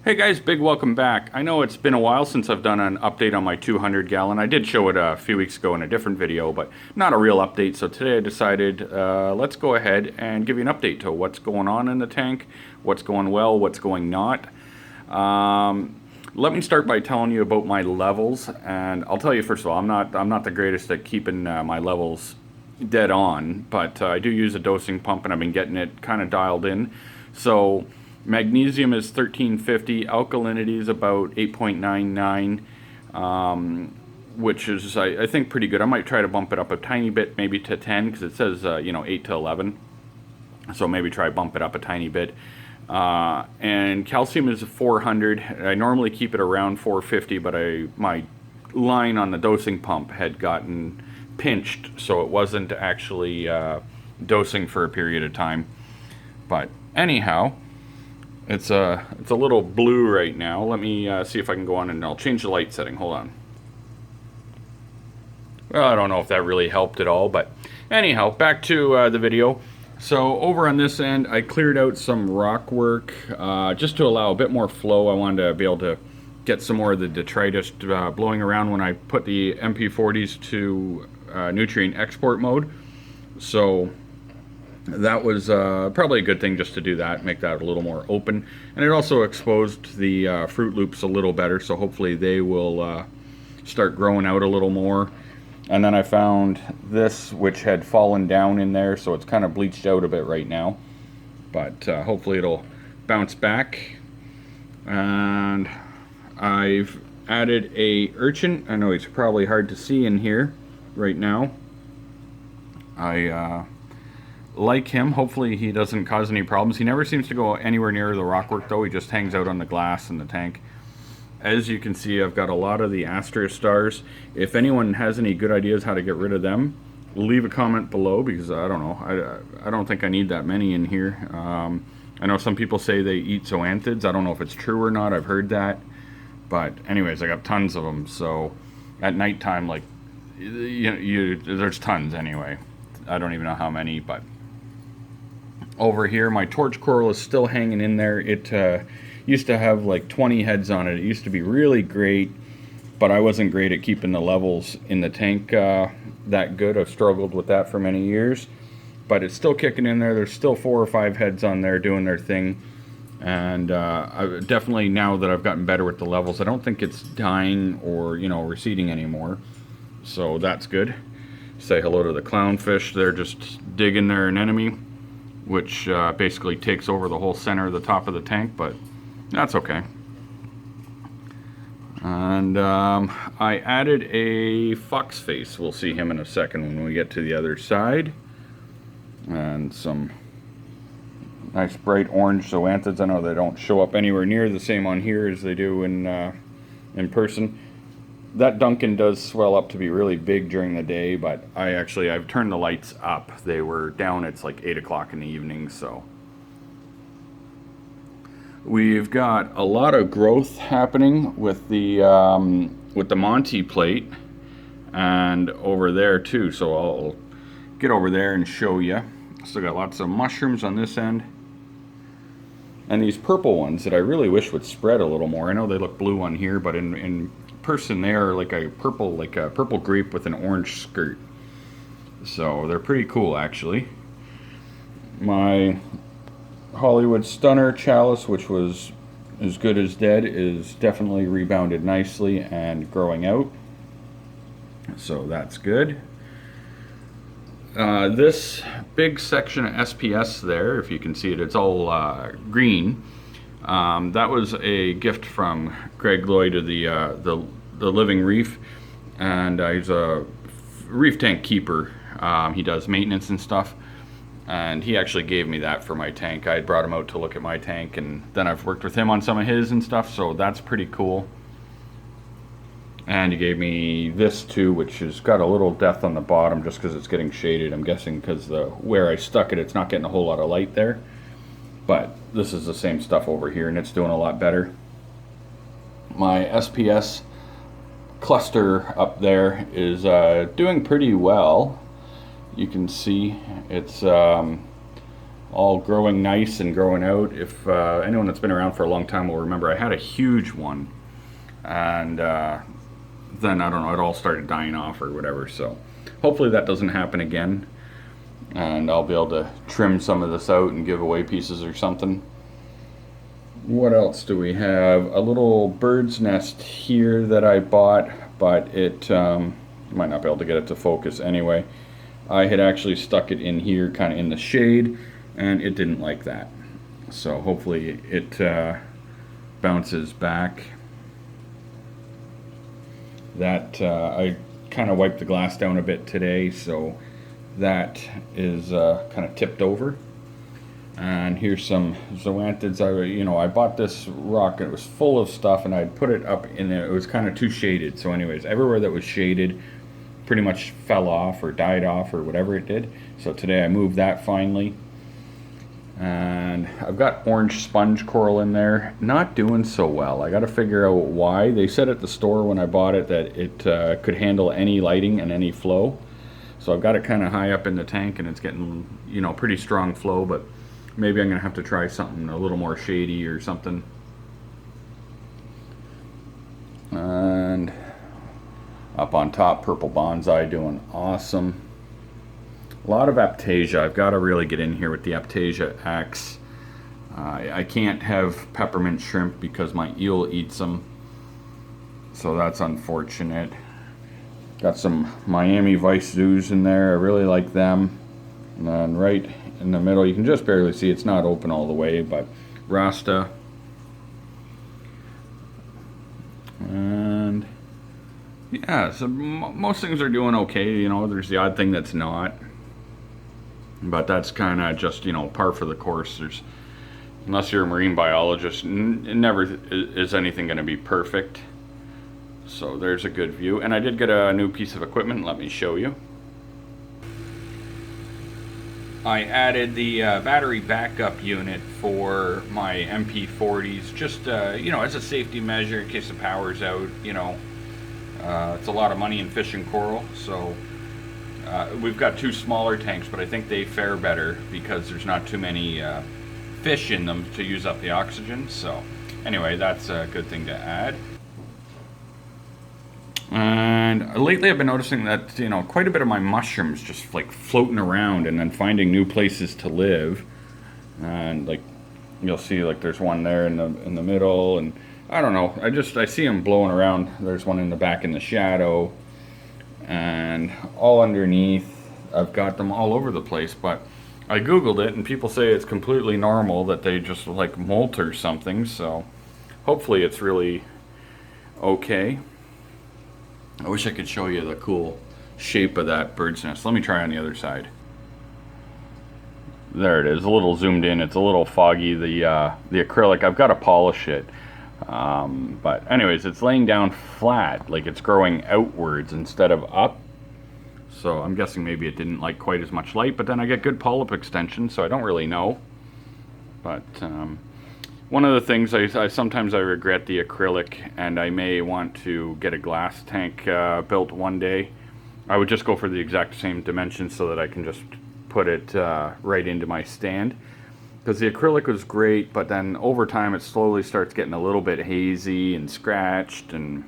Hey guys, big welcome back. I know it's been a while since I've done an update on my 200 gallon. I did show it a few weeks ago in a different video, but not a real update. So today I decided let's go ahead and give you an update to what's going on in the tank, what's going well, what's going not. Let me start by telling you about my levels, and I'll tell you first of all, I'm not the greatest at keeping my levels dead on, but I do use a dosing pump and I've been getting it kind of dialed in. So magnesium is 1350, alkalinity is about 8.99, which is I think pretty good. I might try to bump it up a tiny bit, maybe to 10, because it says 8 to 11, so maybe try bump it up a tiny bit. And calcium is 400. I normally keep it around 450, but my line on the dosing pump had gotten pinched, so it wasn't actually dosing for a period of time. But anyhow, it's a little blue right now. Let me see if I can go on, and I'll change the light setting. Hold on. Well, I don't know if that really helped at all, but anyhow, back to the video. So over on this end, I cleared out some rock work just to allow a bit more flow. I wanted to be able to get some more of the detritus blowing around when I put the MP40s to nutrient export mode. So that was probably a good thing just to do that, make that a little more open. And it also exposed the Fruit Loops a little better, so hopefully they will start growing out a little more. And then I found this, which had fallen down in there, so it's kind of bleached out a bit right now. But hopefully it'll bounce back. And I've added a urchin. I know he's probably hard to see in here right now. I like him. Hopefully he doesn't cause any problems. He never seems to go anywhere near the rockwork though. He just hangs out on the glass in the tank. As you can see, I've got a lot of the Astrea stars. If anyone has any good ideas how to get rid of them, leave a comment below, because I don't know. I don't think I need that many in here. I know some people say they eat zoanthids. I don't know if it's true or not. I've heard that. But anyways, I got tons of them. So at nighttime, like, there's tons anyway. I don't even know how many, but over here, my torch coral is still hanging in there. It used to have like 20 heads on it. It used to be really great, but I wasn't great at keeping the levels in the tank that good. I've struggled with that for many years, but it's still kicking in there. There's still 4 or 5 heads on there doing their thing, and I definitely, now that I've gotten better with the levels, I don't think it's dying or receding anymore, so that's good. Say hello to the clownfish. They're just digging their anemone, which basically takes over the whole center of the top of the tank, but that's okay. And I added a fox face. We'll see him in a second when we get to the other side. And some nice bright orange zoanthids. I know they don't show up anywhere near the same on here as they do in person. That Duncan does swell up to be really big during the day, but I've turned the lights up. They were down. It's like 8 o'clock in the evening, so we've got a lot of growth happening with the Monty plate, and over there too. So I'll get over there and show you. Still got lots of mushrooms on this end, and these purple ones that I really wish would spread a little more. I know they look blue on here, but in person they are like a purple grape with an orange skirt. So they're pretty cool actually. My Hollywood Stunner chalice, which was as good as dead, is definitely rebounded nicely and growing out, so that's good. This big section of SPS there, if you can see it, it's all green. That was a gift from Greg Lloyd of the Living Reef, and he's a reef tank keeper. He does maintenance and stuff, and he actually gave me that for my tank. I had brought him out to look at my tank, and then I've worked with him on some of his and stuff, so that's pretty cool. And he gave me this too, which has got a little death on the bottom just because it's getting shaded. I'm guessing because where I stuck it, it's not getting a whole lot of light there. But this is the same stuff over here, and it's doing a lot better. My SPS cluster up there is doing pretty well. You can see it's all growing nice and growing out. If anyone that's been around for a long time will remember, I had a huge one, and then I don't know, it all started dying off or whatever. So hopefully that doesn't happen again, and I'll be able to trim some of this out and give away pieces or something. What else do we have? A little bird's nest here that I bought, but it might not be able to get it to focus anyway. I had actually stuck it in here kind of in the shade, and it didn't like that. So hopefully it bounces back. That I kind of wiped the glass down a bit today, so that is kind of tipped over. And here's some Zoanthids. I bought this rock and it was full of stuff, and I'd put it up in there. It was kind of too shaded. So anyways, everywhere that was shaded pretty much fell off or died off or whatever it did. So today I moved that finally. And I've got orange sponge coral in there. Not doing so well. I got to figure out why. They said at the store when I bought it that it could handle any lighting and any flow. So I've got it kind of high up in the tank, and it's getting, pretty strong flow, but maybe I'm going to have to try something a little more shady or something. And up on top, purple bonsai doing awesome. A lot of Aptasia. I've got to really get in here with the Aptasia X. I can't have peppermint shrimp because my eel eats them. So that's unfortunate. Got some Miami Vice Zoos in there. I really like them. And then right in the middle, you can just barely see, it's not open all the way, but Rasta. And yeah, so most things are doing okay. There's the odd thing that's not, but that's kind of just par for the course. Unless you're a marine biologist, it never is anything going to be perfect. So there's a good view, and I did get a new piece of equipment. Let me show you. I added the battery backup unit for my MP40s, just as a safety measure in case the power's out. It's a lot of money in fishing coral, so we've got two smaller tanks, but I think they fare better because there's not too many fish in them to use up the oxygen. So anyway, that's a good thing to add. And lately I've been noticing that, quite a bit of my mushrooms just like floating around and then finding new places to live. And like, you'll see like there's one there in the middle, and I don't know, I see them blowing around. There's one in the back in the shadow, and all underneath. I've got them all over the place, but I googled it and people say it's completely normal that they just like molt or something, so hopefully it's really okay. I wish I could show you the cool shape of that bird's nest. Let me try on the other side. There it is, a little zoomed in. It's a little foggy, the acrylic. I've got to polish it. But anyways, it's laying down flat, like it's growing outwards instead of up. So I'm guessing maybe it didn't like quite as much light, but then I get good polyp extension, so I don't really know. But one of the things I sometimes regret the acrylic, and I may want to get a glass tank built one day. I would just go for the exact same dimensions so that I can just put it right into my stand. Because the acrylic was great, but then over time it slowly starts getting a little bit hazy and scratched, and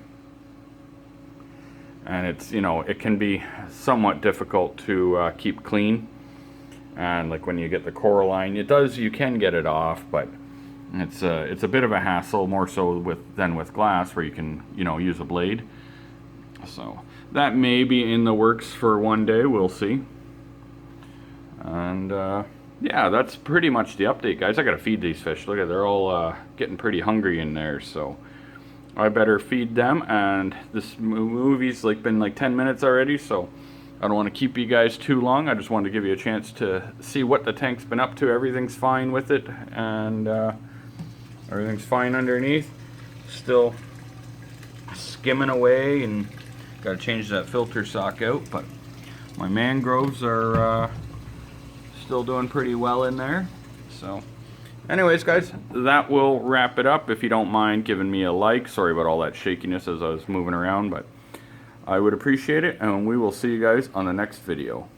it's, it can be somewhat difficult to keep clean. And like when you get the coralline, you can get it off, but it's a bit of a hassle, more so than with glass, where you can use a blade. So that may be in the works for one day. We'll see. And yeah, that's pretty much the update, guys. I gotta feed these fish. Look at, they're all getting pretty hungry in there, so I better feed them. And this movie's been like 10 minutes already, so I don't want to keep you guys too long. I just wanted to give you a chance to see what the tank's been up to. Everything's fine with it, and everything's fine underneath. Still skimming away, and got to change that filter sock out, but my mangroves are still doing pretty well in there. So anyways, guys, that will wrap it up. If you don't mind giving me a like. Sorry about all that shakiness as I was moving around, but I would appreciate it, and we will see you guys on the next video.